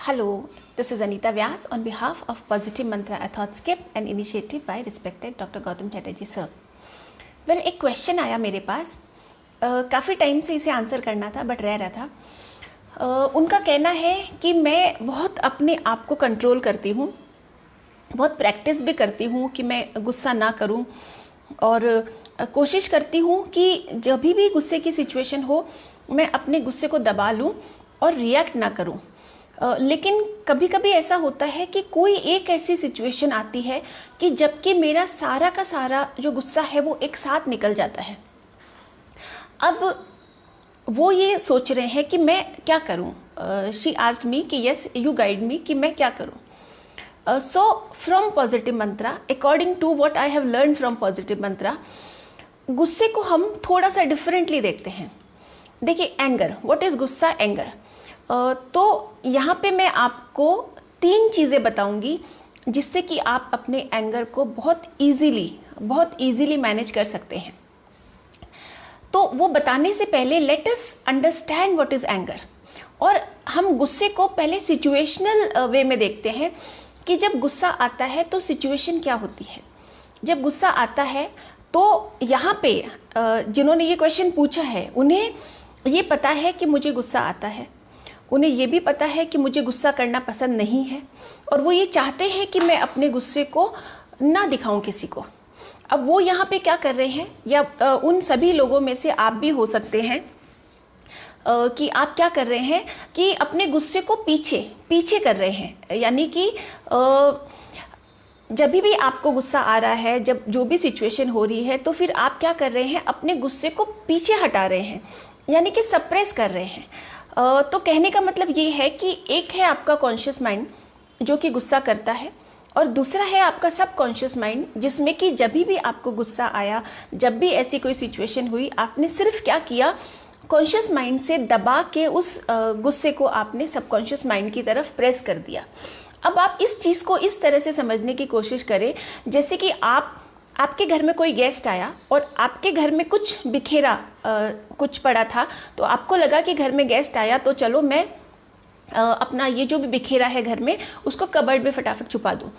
Hello, this is Anita Vyas on behalf of Positive Mantra a Thought Skip, an initiative by respected Dr. Gautam Chatterjee sir. Well, एक question आया मेरे पास, काफ़ी time से इसे answer करना था but रह रहा था। उनका कहना है कि मैं बहुत अपने आप को कंट्रोल करती हूँ, बहुत प्रैक्टिस भी करती हूँ कि मैं गुस्सा ना करूँ और कोशिश करती हूँ कि जब भी गुस्से की सिचुएशन हो मैं अपने गुस्से को दबा लूँ और रिएक्ट ना करूँ। लेकिन कभी कभी ऐसा होता है कि कोई एक ऐसी सिचुएशन आती है कि जबकि मेरा सारा का सारा जो गुस्सा है वो एक साथ निकल जाता है। अब वो ये सोच रहे हैं कि मैं क्या करूं। शी आस्क्ड मी कि यस यू गाइड मी कि मैं क्या करूं। So from positive mantra, according to what I have learn from positive mantra, गुस्से को हम थोड़ा सा डिफरेंटली देखते हैं। देखिए, एंगर, व्हाट इज गुस्सा, एंगर। तो यहाँ पे मैं आपको 3 चीज़ें बताऊंगी जिससे कि आप अपने एंगर को बहुत इजीली मैनेज कर सकते हैं। तो वो बताने से पहले let us understand what is anger. और हम गुस्से को पहले सिचुएशनल वे में देखते हैं कि जब गुस्सा आता है तो सिचुएशन क्या होती है। जब गुस्सा आता है तो यहाँ पे जिन्होंने ये क्वेश्चन पूछा है उन्हें ये पता है कि मुझे गुस्सा आता है, उन्हें ये भी पता है कि मुझे गुस्सा करना पसंद नहीं है और वो ये चाहते हैं कि मैं अपने गुस्से को ना दिखाऊं किसी को। अब वो यहाँ पे क्या कर रहे हैं, या उन सभी लोगों में से आप भी हो सकते हैं कि आप क्या कर रहे हैं कि अपने गुस्से को पीछे कर रहे हैं। यानी कि जब भी आपको गुस्सा आ रहा है, जब जो भी सिचुएशन हो रही है, तो फिर आप क्या कर रहे हैं, अपने गुस्से को पीछे हटा रहे हैं, यानी कि सप्रेस कर रहे हैं। तो कहने का मतलब ये है कि एक है आपका कॉन्शियस माइंड जो कि गुस्सा करता है और दूसरा है आपका सब कॉन्शियस माइंड जिसमें कि जब भी आपको गुस्सा आया, जब भी ऐसी कोई सिचुएशन हुई, आपने सिर्फ क्या किया, कॉन्शियस माइंड से दबा के उस गुस्से को आपने सबकॉन्शियस माइंड की तरफ प्रेस कर दिया। अब आप इस चीज़ को इस तरह से समझने की कोशिश करें जैसे कि आपके घर में कोई गेस्ट आया और आपके घर में कुछ बिखेरा कुछ पड़ा था, तो आपको लगा कि घर में गेस्ट आया तो चलो मैं अपना ये जो भी बिखेरा है घर में उसको कबर्ड में फटाफट छुपा दूं।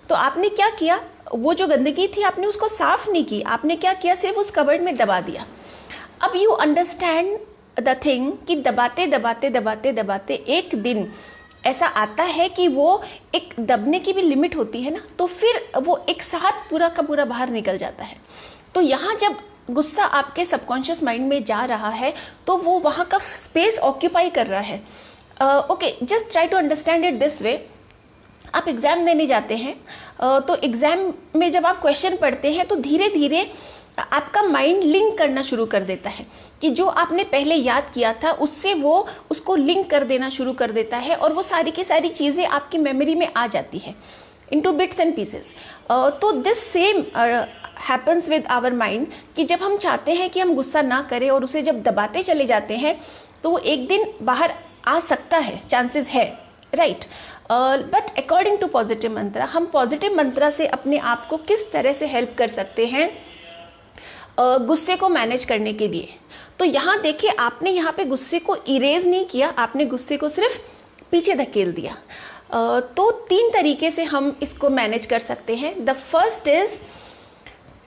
तो आपने क्या किया, वो जो गंदगी थी आपने उसको साफ नहीं की, आपने क्या किया, सिर्फ उस कबर्ड में दबा दिया। अब यू अंडरस्टैंड द थिंग कि दबाते दबाते दबाते दबाते एक दिन ऐसा आता है कि वो एक दबने की भी लिमिट होती है ना, तो फिर वो एक साथ पूरा का पूरा बाहर निकल जाता है। तो यहाँ जब गुस्सा आपके सबकॉन्शियस माइंड में जा रहा है तो वो वहाँ का स्पेस ऑक्यूपाई कर रहा है। Okay, just try to understand it this way. आप एग्जाम देने जाते हैं तो एग्जाम में जब आप क्वेश्चन पढ़ते हैं तो धीरे धीरे आपका माइंड लिंक करना शुरू कर देता है कि जो आपने पहले याद किया था उससे वो उसको लिंक कर देना शुरू कर देता है और वो सारी की सारी चीज़ें आपकी मेमोरी में आ जाती है इनटू बिट्स एंड पीसेस। तो this same happens with our mind कि जब हम चाहते हैं कि हम गुस्सा ना करें और उसे जब दबाते चले जाते हैं तो वो एक दिन बाहर आ सकता है, चांसेस है, right. But according to positive mantra, हम पॉजिटिव मंत्रा से अपने आप को किस तरह से हेल्प कर सकते हैं गुस्से को मैनेज करने के लिए। तो यहाँ देखिए, आपने यहाँ पे गुस्से को इरेज नहीं किया, आपने गुस्से को सिर्फ पीछे धकेल दिया। तो 3 तरीके से हम इसको मैनेज कर सकते हैं। The first is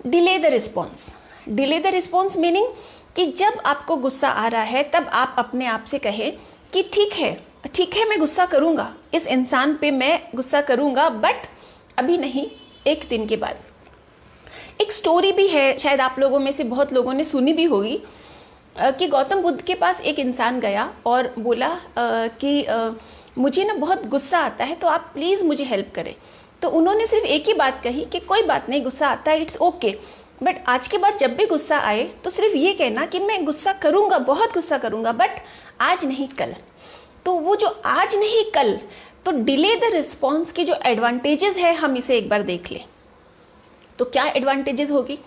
delay the response. Delay the response meaning कि जब आपको गुस्सा आ रहा है तब आप अपने आप से कहें कि ठीक है मैं गुस्सा करूँगा, इस इंसान पे मैं गुस्सा करूँगा, बट अभी नहीं, एक दिन के बाद। एक स्टोरी भी है, शायद आप लोगों में से बहुत लोगों ने सुनी भी होगी, कि गौतम बुद्ध के पास एक इंसान गया और बोला कि मुझे ना बहुत गुस्सा आता है तो आप प्लीज़ मुझे हेल्प करें। तो उन्होंने सिर्फ एक ही बात कही कि कोई बात नहीं, गुस्सा आता है, इट्स ओके, बट आज के बाद जब भी गुस्सा आए तो सिर्फ ये कहना कि मैं गुस्सा करूँगा, बहुत गुस्सा करूँगा, बट आज नहीं कल। तो वो जो आज नहीं कल, तो डिले द रिस्पॉन्स के जो एडवांटेजेस है हम इसे एक बार देख लें। तो क्या एडवांटेजेस होगी?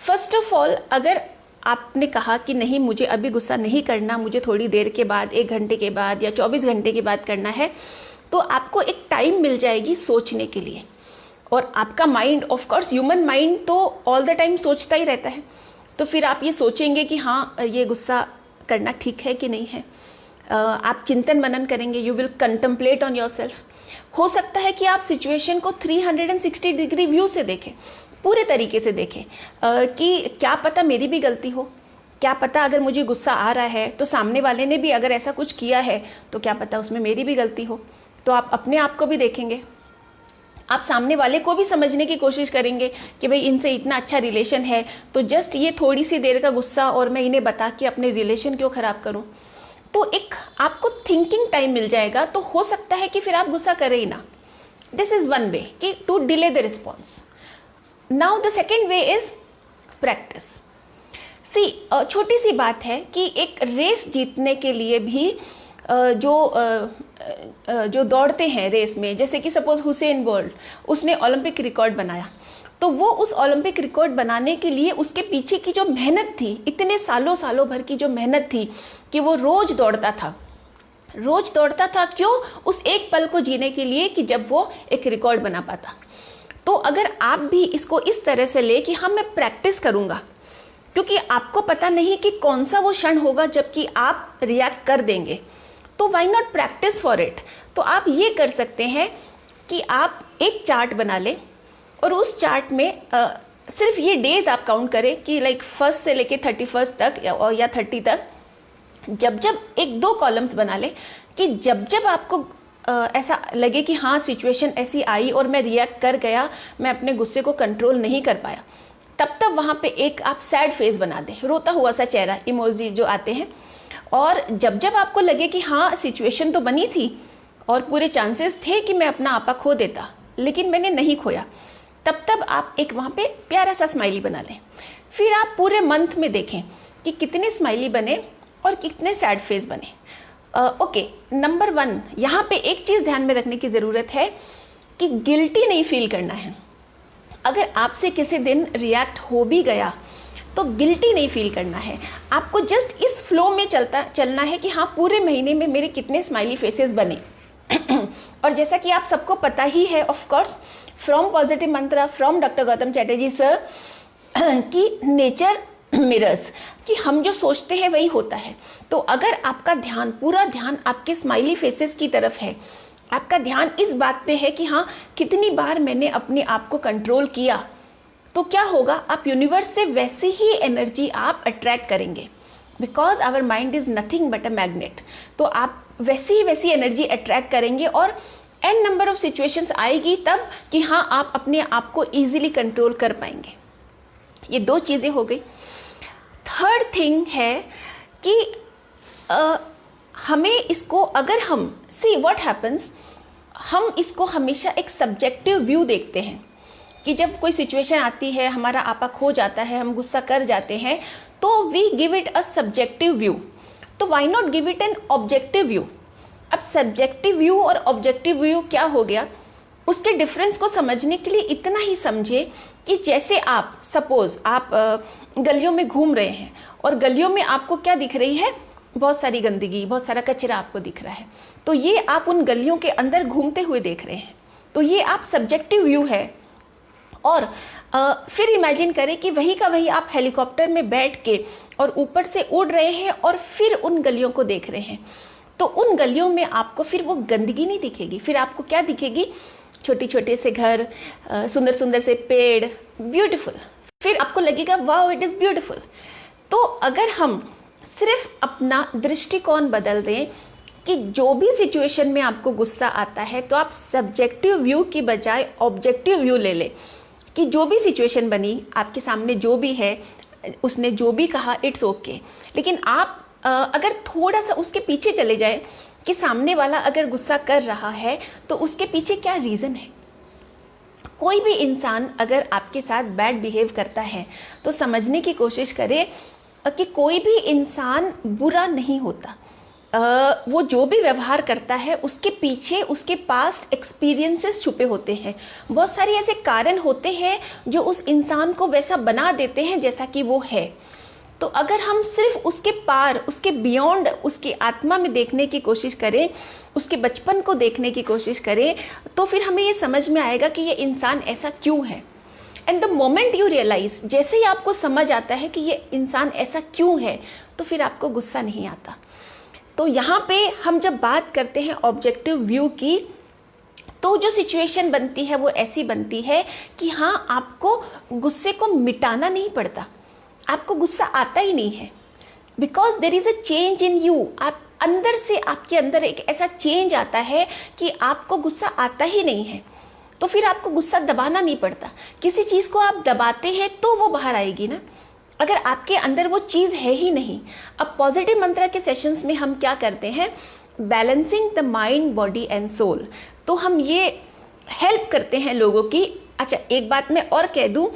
फर्स्ट ऑफ ऑल, अगर आपने कहा कि नहीं मुझे अभी गुस्सा नहीं करना, मुझे थोड़ी देर के बाद, 1 घंटे के बाद या 24 घंटे के बाद करना है, तो आपको एक टाइम मिल जाएगी सोचने के लिए। और आपका mind, of course human mind तो ऑल द टाइम सोचता ही रहता है, तो फिर आप ये सोचेंगे कि हाँ ये गुस्सा करना ठीक है कि नहीं है। आप चिंतन मनन करेंगे, यू विल कंtemplate ऑन योरसेल्फ। हो सकता है कि आप सिचुएशन को 360 डिग्री व्यू से देखें, पूरे तरीके से देखें कि क्या पता मेरी भी गलती हो, क्या पता अगर मुझे गुस्सा आ रहा है तो सामने वाले ने भी अगर ऐसा कुछ किया है तो क्या पता उसमें मेरी भी गलती हो। तो आप अपने आप को भी देखेंगे, आप सामने वाले को भी समझने की कोशिश करेंगे कि भाई इनसे इतना अच्छा रिलेशन है, तो जस्ट ये थोड़ी सी देर का गुस्सा और मैं इन्हें बता के अपने रिलेशन क्यों खराब करूं। तो एक आपको थिंकिंग टाइम मिल जाएगा, तो हो सकता है कि फिर आप गुस्सा करें ही ना। दिस इज वन वे कि to delay the response. Now the second way is practice. See, छोटी सी बात है कि एक रेस जीतने के लिए भी जो दौड़ते हैं रेस में, जैसे कि सपोज हुसैन बोल्ट, उसने ओलंपिक रिकॉर्ड बनाया, तो वो उस ओलंपिक रिकॉर्ड बनाने के लिए उसके पीछे की जो मेहनत थी, इतने सालों भर की जो मेहनत थी कि वो रोज दौड़ता था। क्यों? उस एक पल को जीने के लिए कि जब वो एक रिकॉर्ड बना पाता। तो अगर आप भी इसको इस तरह से ले कि हाँ मैं प्रैक्टिस करूंगा, क्योंकि आपको पता नहीं कि कौन सा वो क्षण होगा जबकि आप रिएक्ट कर देंगे, तो why not practice for it. तो आप ये कर सकते हैं कि आप एक चार्ट बना लें और उस चार्ट में सिर्फ ये डेज आप काउंट करें कि लाइक 1 से लेके 31 तक या 30 तक, जब एक 2 कॉलम्स बना लें कि जब आपको ऐसा लगे कि हाँ सिचुएशन ऐसी आई और मैं रिएक्ट कर गया, मैं अपने गुस्से को कंट्रोल नहीं कर पाया, तब वहाँ पे एक आप सैड फेस बना दें, रोता हुआ सा चेहरा, इमोजी जो आते हैं। और जब आपको लगे कि हाँ सिचुएशन तो बनी थी और पूरे चांसेस थे कि मैं अपना आपा खो देता, लेकिन मैंने नहीं खोया, तब आप एक वहाँ पे प्यारा सा स्माइली बना लें। फिर आप पूरे मंथ में देखें कि कितने स्माइली बने और कितने सैड फेस बने। ओके, नंबर 1 यहाँ पे एक चीज़ ध्यान में रखने की ज़रूरत है कि गिल्टी नहीं फील करना है। अगर आपसे किसी दिन रिएक्ट हो भी गया तो गिल्टी नहीं फील करना है, आपको जस्ट इस फ्लो में चलना है कि हाँ पूरे महीने में मेरे कितने स्माइली फेसेस बने। और जैसा कि आप सबको पता ही है of course, from positive Mantra, from doctor Gautam Chatterjee sir, कि नेचर मिरर्स, कि हम जो सोचते हैं वही होता है। तो अगर आपका ध्यान, पूरा ध्यान आपके स्माइली फेसेस की तरफ है, आपका ध्यान इस बात पे है कि हाँ कितनी बार मैंने अपने आप को कंट्रोल किया, तो क्या होगा, आप यूनिवर्स से वैसी ही एनर्जी आप अट्रैक्ट करेंगे, because our mind is nothing but a magnet. तो आप वैसी एनर्जी अट्रैक्ट करेंगे और एन नंबर ऑफ सिचुएशंस आएगी तब कि हाँ आप अपने आप को इजीली कंट्रोल कर पाएंगे। ये 2 चीज़ें हो गई। थर्ड थिंग है कि हमें इसको, अगर हम सी व्हाट हैपन्स, हम इसको हमेशा एक सब्जेक्टिव व्यू देखते हैं कि जब कोई सिचुएशन आती है, हमारा आपा खो जाता है, हम गुस्सा कर जाते हैं, तो we give it a subjective view. तो why not give it an objective view. अब सब्जेक्टिव व्यू और ऑब्जेक्टिव व्यू क्या हो गया, उसके डिफरेंस को समझने के लिए इतना ही समझे कि जैसे आप सपोज आप गलियों में घूम रहे हैं और गलियों में आपको क्या दिख रही है, बहुत सारी गंदगी, बहुत सारा कचरा आपको दिख रहा है, तो ये आप उन गलियों के अंदर घूमते हुए देख रहे हैं, तो ये आप सब्जेक्टिव व्यू है। और फिर इमेजिन करें कि वही का वही आप हेलीकॉप्टर में बैठ के और ऊपर से उड़ रहे हैं और फिर उन गलियों को देख रहे हैं, तो उन गलियों में आपको फिर वो गंदगी नहीं दिखेगी, फिर आपको क्या दिखेगी, छोटे छोटे से घर, सुंदर सुंदर से पेड़, ब्यूटीफुल, फिर आपको लगेगा वाओ इट इज़ ब्यूटीफुल। तो अगर हम सिर्फ अपना दृष्टिकोण बदल दें कि जो भी सिचुएशन में आपको गुस्सा आता है, तो आप सब्जेक्टिव व्यू की बजाय ऑब्जेक्टिव व्यू ले लें कि जो भी सिचुएशन बनी, आपके सामने जो भी है, उसने जो भी कहा, इट्स ओके। लेकिन आप अगर थोड़ा सा उसके पीछे चले जाए कि सामने वाला अगर गुस्सा कर रहा है तो उसके पीछे क्या रीज़न है। कोई भी इंसान अगर आपके साथ बैड बिहेव करता है तो समझने की कोशिश करे कि कोई भी इंसान बुरा नहीं होता। वो जो भी व्यवहार करता है उसके पीछे उसके पास्ट एक्सपीरियंसेस छुपे होते हैं, बहुत सारे ऐसे कारण होते हैं जो उस इंसान को वैसा बना देते हैं जैसा कि वो है। तो अगर हम सिर्फ उसके पार, उसके बियॉन्ड, उसकी आत्मा में देखने की कोशिश करें, उसके बचपन को देखने की कोशिश करें, तो फिर हमें ये समझ में आएगा कि ये इंसान ऐसा क्यों है। And the moment you realise, जैसे ही आपको समझ आता है कि ये इंसान ऐसा क्यों है, तो फिर आपको गुस्सा नहीं आता। तो यहाँ पे हम जब बात करते हैं ऑब्जेक्टिव व्यू की, तो जो सिचुएशन बनती है वो ऐसी बनती है कि हाँ, आपको गुस्से को मिटाना नहीं पड़ता, आपको गुस्सा आता ही नहीं है, because there is a change in you. आप अंदर से, आपके अंदर एक ऐसा चेंज आता है कि आपको गुस्सा आता ही नहीं है। तो फिर आपको गुस्सा दबाना नहीं पड़ता। किसी चीज़ को आप दबाते हैं तो वो बाहर आएगी ना, अगर आपके अंदर वो चीज़ है ही नहीं। अब पॉजिटिव मंत्रा के सेशंस में हम क्या करते हैं, balancing the mind, body and soul. तो हम ये हेल्प करते हैं लोगों की। अच्छा, एक बात मैं और कह दूं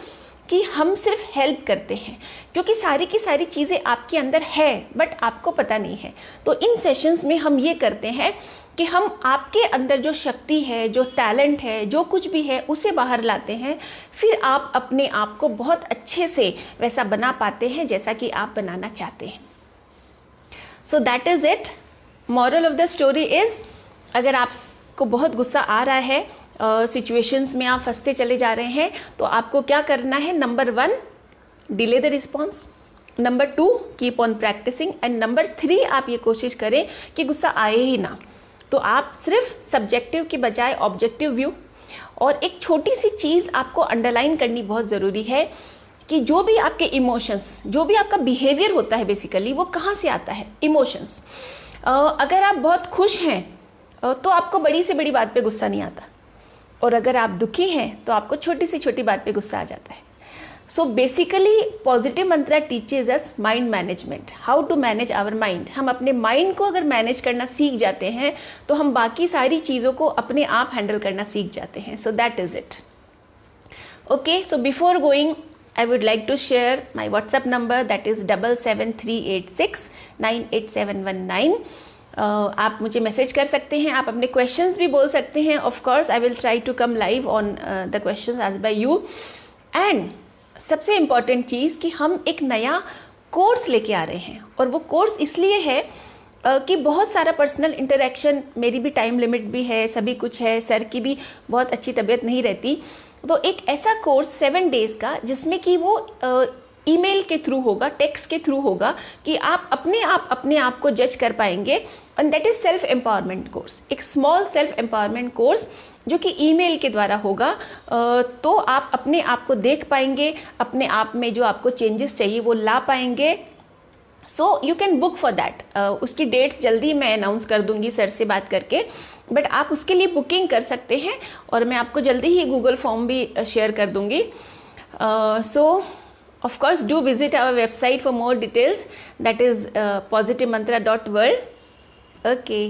कि हम सिर्फ हेल्प करते हैं, क्योंकि सारी की सारी चीज़ें आपके अंदर है बट आपको पता नहीं है। तो इन सेशंस में हम ये करते हैं कि हम आपके अंदर जो शक्ति है, जो टैलेंट है, जो कुछ भी है, उसे बाहर लाते हैं। फिर आप अपने आप को बहुत अच्छे से वैसा बना पाते हैं जैसा कि आप बनाना चाहते हैं। So that is it. Moral of the story is, अगर आपको बहुत गुस्सा आ रहा है, सिचुएशंस में आप फंसते चले जा रहे हैं, तो आपको क्या करना है, number 1, delay the response, number 2, keep on practising, and number 3, आप ये कोशिश करें कि गुस्सा आए ही ना। तो आप सिर्फ सब्जेक्टिव की बजाय ऑब्जेक्टिव व्यू। और एक छोटी सी चीज़ आपको अंडरलाइन करनी बहुत ज़रूरी है कि जो भी आपके इमोशंस, जो भी आपका बिहेवियर होता है बेसिकली, वो कहाँ से आता है, इमोशंस। अगर आप बहुत खुश हैं तो आपको बड़ी से बड़ी बात पे गुस्सा नहीं आता, और अगर आप दुखी हैं तो आपको छोटी से छोटी बात पे गुस्सा आ जाता है। So basically positive mantra teaches us mind management, how to manage our mind. हम अपने माइंड को अगर मैनेज करना सीख जाते हैं तो हम बाकी सारी चीज़ों को अपने आप हैंडल करना सीख जाते हैं। So that is it. Okay, so before going I would like to share my WhatsApp number, that is 7738698719। आप मुझे मैसेज कर सकते हैं, आप अपने क्वेश्चंस भी बोल सकते हैं। Of course I will try to come live on the questions asked by you. And सबसे इम्पॉर्टेंट चीज़ कि हम एक नया कोर्स लेके आ रहे हैं, और वो कोर्स इसलिए है कि बहुत सारा पर्सनल इंटरेक्शन, मेरी भी टाइम लिमिट भी है, सभी कुछ है, सर की भी बहुत अच्छी तबीयत नहीं रहती। तो एक ऐसा कोर्स 7 डेज़ का, जिसमें कि वो ईमेल के थ्रू होगा, टेक्स्ट के थ्रू होगा, कि आप अपने आप को जज कर पाएंगे। And that is self empowerment course, एक स्मॉल सेल्फ एम्पावरमेंट कोर्स जो कि ईमेल के द्वारा होगा। तो आप अपने आप को देख पाएंगे, अपने आप में जो आपको चेंजेस चाहिए वो ला पाएंगे। So you can book for that. उसकी डेट्स जल्दी मैं अनाउंस कर दूंगी सर से बात करके, बट आप उसके लिए बुकिंग कर सकते हैं, और मैं आपको जल्दी ही गूगल फॉर्म भी शेयर कर दूंगी। सो of course do visit our website for more details, that is positivemantra.world. Okay.